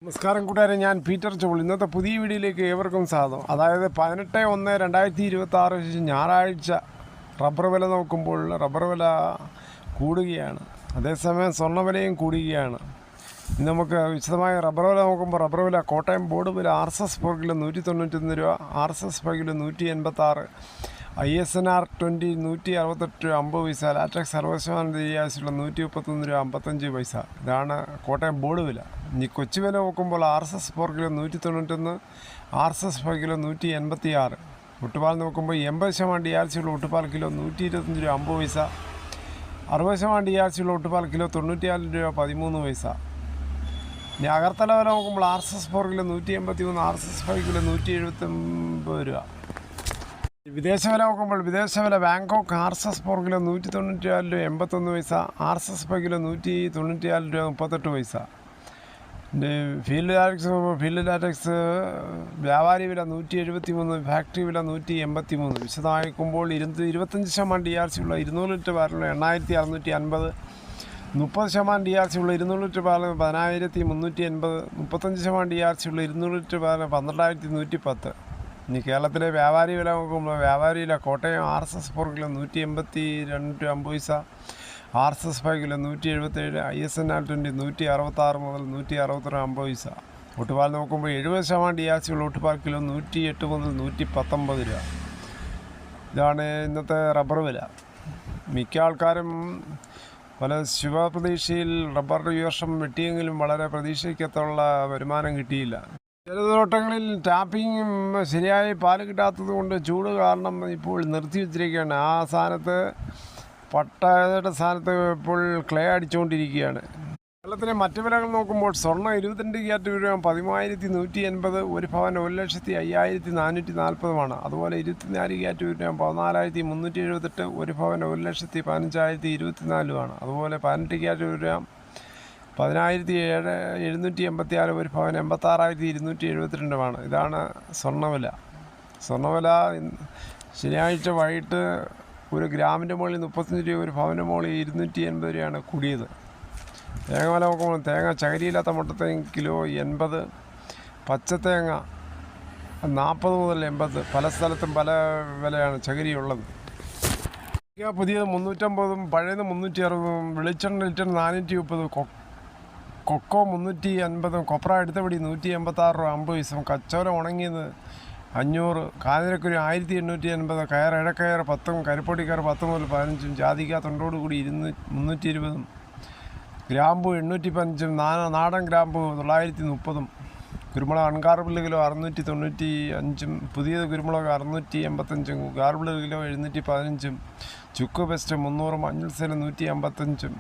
നമസ്കാരം കൂട്ടുകാരെ, ഞാൻ പീറ്റർ ചോൾ. ഇന്നത്തെ പുതിയ വീഡിയോയിലേക്ക് ഏവർക്കും സ്വാഗതം. അതായത് 18/1/2026 ഞായറാഴ്ച റബ്ബർ വില നോക്കുമ്പോൾ റബ്ബർ വില കൂടുകയാണ്, അതേസമയം സ്വർണ്ണവിലയും കൂടുകയാണ്. ഇന്ന് നമുക്ക് വിശദമായ റബ്ബർ വില നോക്കുമ്പോൾ റബ്ബർ വില കോട്ടയം ബോർഡ് വില RSS per കിലോ 191 രൂപ, RSS per കിലോ 186, ISNR 20 168 രൂപ 50 പൈസ, ലാറ്റക്സ് 60% DAS 131 രൂപ 55 പൈസ. ഇതാണ് കോട്ടയം ബോർഡ് വില. ഇനി കൊച്ചു വില നോക്കുമ്പോൾ RSS per kilo 191, RSS per kilo 186. ഒട്ടുപാൽ നോക്കുമ്പോൾ 80% DRC ഉള്ള ഒട്ടുപാൽ കിലോ 125 രൂപ 50 പൈസ, 60% DRC ഉള്ള ഒട്ടുപാൽ കിലോ 94 രൂപ 13 പൈസ. ഇനി അകർത്തല വില നോക്കുമ്പോൾ RSS per kilo 183, RSS per kilo 179 രൂപ. വിദേശ വില നോക്കുമ്പോൾ വിദേശ വില ബാങ്കോക്ക് RSS per കിലോ 194 രൂപ 81 പൈസ, RSS per കിലോ 194 രൂപ 38 പൈസ. ഫീൽഡ് ലാറ്റക്സ് വ്യാപാരി വില 173, ഫാക്ടറി വില 183. വിശദമാക്കുമ്പോൾ 25% DRC ഉള്ള 200 ലിറ്റർ ബാരലുള്ള 8650, 30% DRC ഉള്ള 200 ലിറ്റർ ബാരൽ 10380, 35% DRC ഉള്ള 200 ലിറ്റർ ബാരൽ 12110. ഇനി കേരളത്തിലെ വ്യാപാരി വില നോക്കുമ്പോൾ വ്യാപാരി വില കോട്ടയം RSS per കിലോ 182 രൂപ 50 പൈസ, RSS per കിലോ 177, ISNR 20 166 മുതൽ 162 50 പൈസ. ഒട്ടുപാൽ നോക്കുമ്പോൾ 70% DRC ഉള്ള ഒട്ടുപാൽ കിലോ 108 മുതൽ 119 രൂപ. ഇതാണ് ഇന്നത്തെ റബ്ബർ വില. മിക്ക ആൾക്കാരും പല ശുഭപ്രതീക്ഷയിൽ റബ്ബർ ഈ വർഷം വെട്ടിയെങ്കിലും വളരെ പ്രതീക്ഷിക്കത്തുള്ള വരുമാനം കിട്ടിയില്ല. ചില തോട്ടങ്ങളിൽ ടാപ്പിങ്ങും ശരിയായി പാല് കിട്ടാത്തത് കൊണ്ട് ചൂട് കാരണം ഇപ്പോൾ നിർത്തി വെച്ചിരിക്കുകയാണ്. ആ സ്ഥാനത്ത് പട്ടയുടെ സ്ഥാനത്ത് ഇപ്പോൾ ക്ലേ അടിച്ചുകൊണ്ടിരിക്കുകയാണ്. കേരളത്തിലെ മറ്റു വിലകൾ നോക്കുമ്പോൾ സ്വർണ്ണം 22 ക്യാരറ്റ് രൂപ 10180, ഒരു പവൻ 1,05,5440. അതുപോലെ 24 ക്യാരറ്റ് രൂപ 14,378, ഒരു പവൻ 1,15,024. അതുപോലെ 18 ക്യാരറ്റ് രൂപ 10,786, ഒരു പവൻ 86,272. ഇതാണ് സ്വർണ്ണവില. സ്വർണ്ണവില ശനിയാഴ്ച വൈകിട്ട് ഒരു ഗ്രാമിൻ്റെ മുകളിൽ 35 രൂപ, ഒരു പവൻ്റെ മുകളിൽ 280 രൂപയാണ് കൂടിയത്. തേങ്ങ വില നോക്കുമ്പോൾ തേങ്ങ ചകരിയില്ലാത്ത മുട്ടത്തേങ്ങ കിലോ 80, പച്ചത്തേങ്ങ 40 മുതൽ 80. പല സ്ഥലത്തും പല വിലയാണ് ചകരിയുള്ളത്. പുതിയത് 350, പഴയത് 360, വെളിച്ചെണ്ണ ലിറ്റർ 430, കൊക്കോ 350, കൊപ്ര എടുത്തപടി 186 രൂപ 50 പൈസ, കച്ചോലം ഉണങ്ങിയത് 500, കാഞ്ഞിരക്കുരു 1880, കയർ ഇടക്കയർ 10, കരിപ്പൊടിക്കയർ 10 മുതൽ 15, ജാതിക്ക തൊണ്ടോട് കൂടി 320, ഗ്രാമ്പു 815, നാടൻ ഗ്രാമ്പു 930, കുരുമുളക് അൺകാർബിൾഡ് കിലോ 695, പുതിയത് കുരുമുളക് 685, ഗാർബിൾഡ് കിലോ 715, ചുക്ക് പെസ്റ്റ് 300, മഞ്ഞൾ സേല 155,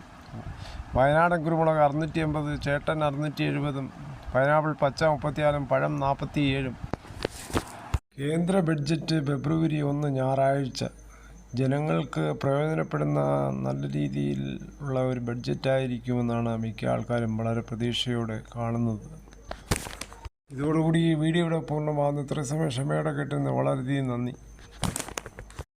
വയനാടൻ കുരുമുളക് 680, ചേട്ടൻ 670, പൈനാപ്പിൾ പച്ച 34, പഴം 47. കേന്ദ്ര ബഡ്ജറ്റ് ഫെബ്രുവരി 1 ഞായറാഴ്ച ജനങ്ങൾക്ക് പ്രയോജനപ്പെടുന്ന നല്ല രീതിയിൽ ഉള്ള ഒരു ബഡ്ജറ്റായിരിക്കുമെന്നാണ് മിക്ക ആൾക്കാരും വളരെ പ്രതീക്ഷയോടെ കാണുന്നത്. ഇതോടുകൂടി ഈ വീഡിയോയുടെ പൂർണ്ണമാകുന്നു. ഇത്രയും സമയം ക്ഷമയോടെ കേട്ടുന്ന വളരെയധികം നന്ദി.